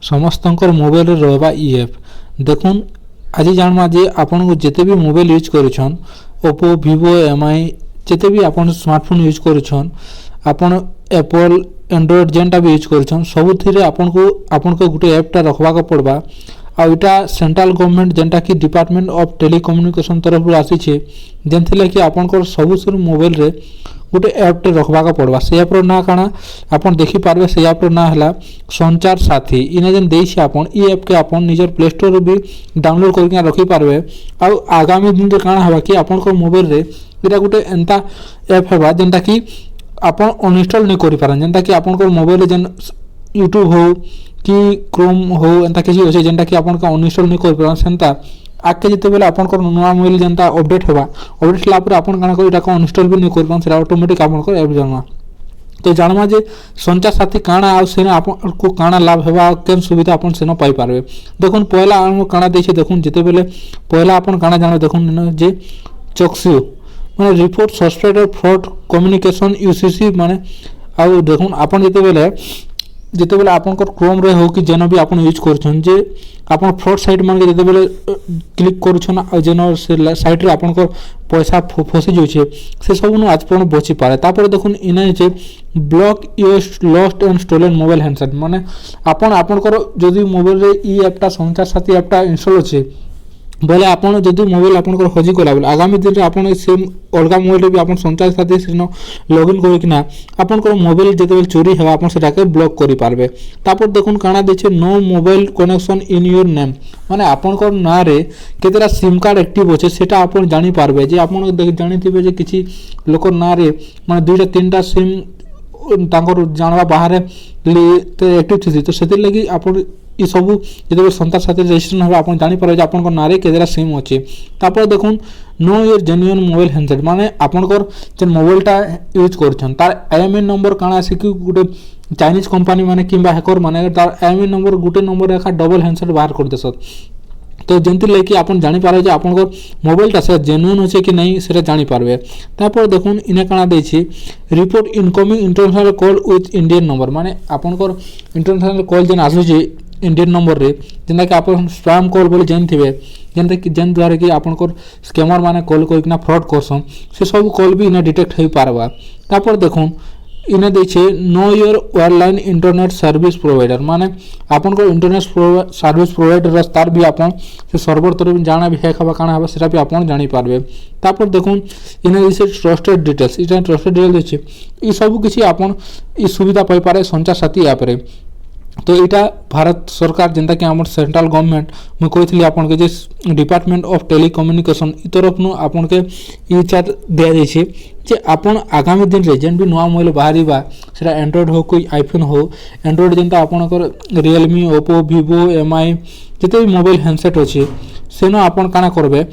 ସମସ୍ତଙ୍କର ମୋବାଇଲରେ ରହିବା ଇ ଆପ୍। ଦେଖୁନ୍ ଆଜି ଜାଣମା ଯେ ଆପଣଙ୍କୁ ଯେତେ ବି ମୋବାଇଲ ୟୁଜ୍ କରୁଛନ୍, ଓପୋ, ଭିଭୋ, ଏମ୍ଆଇ, ଯେତେ ବି ଆପଣ ସ୍ମାର୍ଟଫୋନ୍ ୟୁଜ୍ କରୁଛନ୍, ଆପଣ ଏପଲ୍, एंड्रॉइड जेनटा भी यूज कर सबुथिरे आपनको गोटे ऐपटा रखवाक पड़वा। आ इटा सेंट्रल गवर्नमेंट जेनटा कि डिपार्टमेंट ऑफ टेलीकम्युनिकेशन तरफ आसीछे, जेनथिला कि आपनकर सबुसुर मोबाइल रे गोटे ऐपटे रखवाक पड़वा। से ऐपर ना काଣା आपन देखि पारबे। से ऐपर ना हला संचार साथी। इने जेन देइछे आपन ई ऐप के आपन निजर प्ले स्टोर भी डाउनलोड करके रखि पारबे। आ आगामी दिन रे काଣା हबा कि आपनकर मोबाइल रे इटा गोटे एंता ऐप हबा जेनटा कि आप अनइंस्टॉल नहीं करि पारन। जेनटा कि आपन मोबाइल जेन यूट्यूब हो कि क्रोम हो एंता किसी अच्छे जेनटा कि आपन अनइंस्टॉल नहीं करि पारन। सेंता आगे जिते बेले आपन नुआ मोबाइल जेनता अपडेट होगा, अपडेट होला पर आपन काना करि ताको अनइंस्टॉल भी नहीं करि पारन। सेटा ऑटोमेटिक आपन ऐप जानमा। तो जानमा जे संचार साथी काଣା आ सेना आपन को काଣା लाभ हेबा, केन सुविधा आपन सेना पाई पारबे। देखुन पहला आम काଣା देछे। देखुन जिते बेले पहला आपन काଣା जानो। देखुन जे चक्सु माने report suspected fraud communication UCC माने आउ देखुन आपन जिते बेले आपन क्रोम रे हो कि जेनो भी आपन यूज करछन जे आपन फ्रॉड साइट मान के जिते बेले क्लिक करछन आ जेनो से साइट रे आपन पैसा फसी जोछे से सब न आज पण बची पारे। तापर देखुन इने जे block your lost and stolen mobile handset माने आपन जदी मोबाइल रे ई ऐपटा संचार साथी ऐपटा इंस्टॉल अछि बोले आपन जदि मोबाइल आपन हजि गला बोले आगामी दिन में आपन सेम अलग मोबाइल भी आपन संचार साथी से लॉगिन करकिना आपन मोबाइल जिते चोरी है आपन सेटाके ब्लॉक करि पारबे। तापर देखुन काଣା देछे no mobile connection in your name माने आपन ना रे केतेरा सिम कार्ड एक्टिव होचे सेटा आपन जानि पारबे। जे आपन जानिथिबे जे किछि लोक ना रे माने दुईटा तीनटा सिम तांकर जानवा बाहर एक्टिव थी। तो से लगी आपन ये सब जो संचार साथी रजिस्ट्रेशन होगा आपन जानि पारे जे आपन नारे केतेरा सिम अच्छे। तापर देखुन know your genuine mobile handset माने आपन जे मोबाइलटा यूज करछन तार आईएमआई नंबर काଣା आसी कि गोटे चाइनीज कंपनी माने किंबा हैकर माने तार आईएमआई नंबर गोटे नंबर रेखा डबल हैंडसेट बाहर कर देसत। तो जेंति लेकि आपन जानि पारे जे आपन मोबाइलटा से जेन्युइन होचे कि नहीं सेटा जानि पारबे। तापर देखुन इने काଣା देछि report incoming international call with Indian number माने आपन इंटरनेशनल कॉल जेन आसुछि इंडियन नंबर रे जेनता कि आपन स्पैम कॉल बोले जानथिबे जेनता कि जेन द्वारा कि आपन स्कैमर माने कॉल करकिना फ्रॉड करसन से सब कॉल भी इने डिटेक्ट होई पारबा। तापर देखुन इने देछे no your wireline internet service provider माने आपन इंटरनेट सर्विस प्रोवाइडर रस्तार भी आपन से सर्वर तरफ जाना भी है खबा काଣା हबा सेटा भी आपन जानि पारबे। तापर देखुन इने देछे ट्रस्टेड डिटेल्स इटा ट्रस्टेड डिटेल देछे ई सब किछि आपन ई सुविधा पाई पारे संचार साथी ऐप रे। तो इटा भारत सरकार जेनता कि आम सेंट्रल गवर्नमेंट मुझे कही आपन के जे डिपार्टमेंट ऑफ टेलीकम्युनिकेशन इ तरफ नु आपन के ई चार दिया जाइए जे आपन आगामी दिन रे जेन भी नुआ मोबाइल बाहरीबा सेटा एंड्रॉइड हो कोई आईफोन हो एंड्रॉइड जेनता आपन रियलमी, ओप्पो, वीवो, एमआई जिते भी मोबाइल हैंडसेट अच्छे सेनो आपन काଣା करबे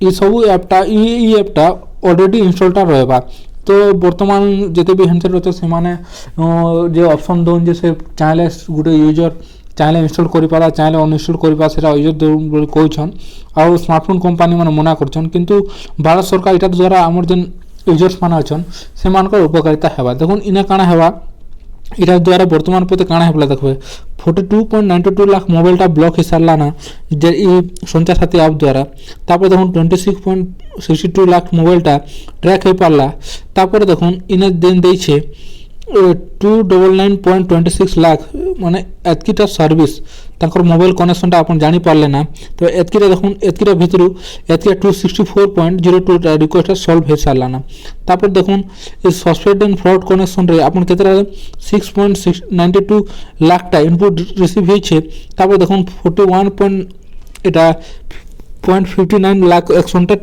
ई सब ऐपटा ऑलरेडी इंस्टॉलटा रहबा। तो बर्तमान जिते भी हैंडसेट अच्छे से माने जो ऑप्शन दोन जे से चाहे गोटे यूजर चाहे इंस्टॉल करि पारा चाहे अनइंस्टॉल करि पारा सेटा यूजर दोन कहछन आ स्मार्टफोन कंपनी माने मना करछन। किंतु भारत सरकार इटा द्वारा हमर जेन यूजर्स माने अछन से मानकर उपकारिता हेबा। देखुन इने काଣା हेबा इटा द्वारा वर्तमान पते काଣା हेबला देखबे 42.92 लाख मोबाइलटा ब्लॉक हिसारला ना जे ई संचार साथी ऐप द्वारा। तापर देखुन 26.62 लाख मोबाइलटा ट्रैक हो पारला। तापर देखुन इने देन देइछे 299.26 लाख माने एतकीटा सर्विस तांकर मोबाइल कनेक्शनटा आपन जानि पारले ना। तो एतकीटा देखुन एतकीटा भितरु एतकीटा 264.02 रिक्वेस्ट सॉल्व हे सारला ना। तापर देखुन ए सस्पेक्टेड फ्रॉड कनेक्शन रे आपन केतरा 6.92 लाख टा इनपुट रिसीव होइछे। तापर देखुन 41.59 लाख एक्शनटा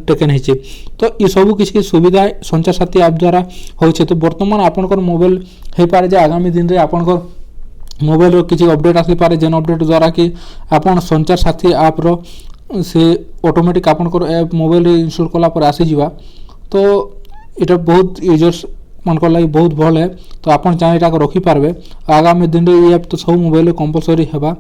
टेकन होइछे। तो ये सब किसी सुविधा संचार साथी ऐप द्वारा होइछे। तो वर्तमान आपन मोबाइल हे पारे जे आगामी दिन रे आपन मोबाइल रो किसी अपडेट आसी पारे जेन अपडेट द्वारा कि आपन संचार साथी ऐप रो से ऑटोमेटिक आपन ऐप मोबाइल रे इंस्टॉल कला पर आसी जिवा। तो इटा बहुत यूजर्स मनकर लगी बहुत भल है। तो आपन चाहे रखी पारबे आगामी दिन रे ऐप तो सब मोबाइल कंपलसरी हेबा।